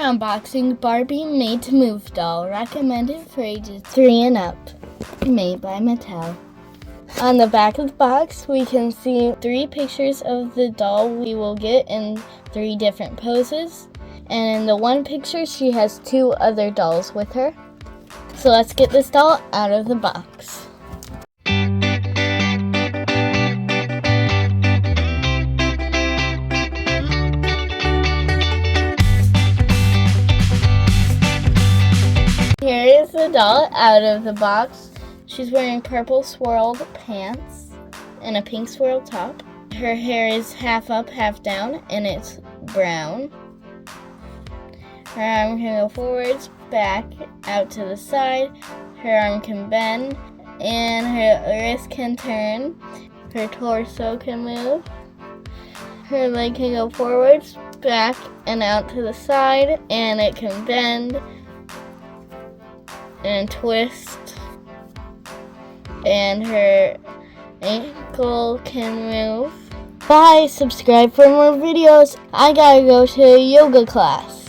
unboxing Barbie Made to Move doll, recommended for ages 3 and up, made by Mattel. On the back of the box, we can see 3 pictures of the doll we will get in 3 different poses. And in the one picture, she has 2 other dolls with her. So let's get this doll out of the box. Here is the doll out of the box. She's wearing purple swirled pants and a pink swirled top. Her hair is half up, half down, and it's brown. Her arm can go forwards, back, out to the side. Her arm can bend, and her wrist can turn. Her torso can move. Her leg can go forwards, back, and out to the side, and it can bend and twist. And her ankle can move. Bye! Subscribe for more videos. I gotta go to a yoga class.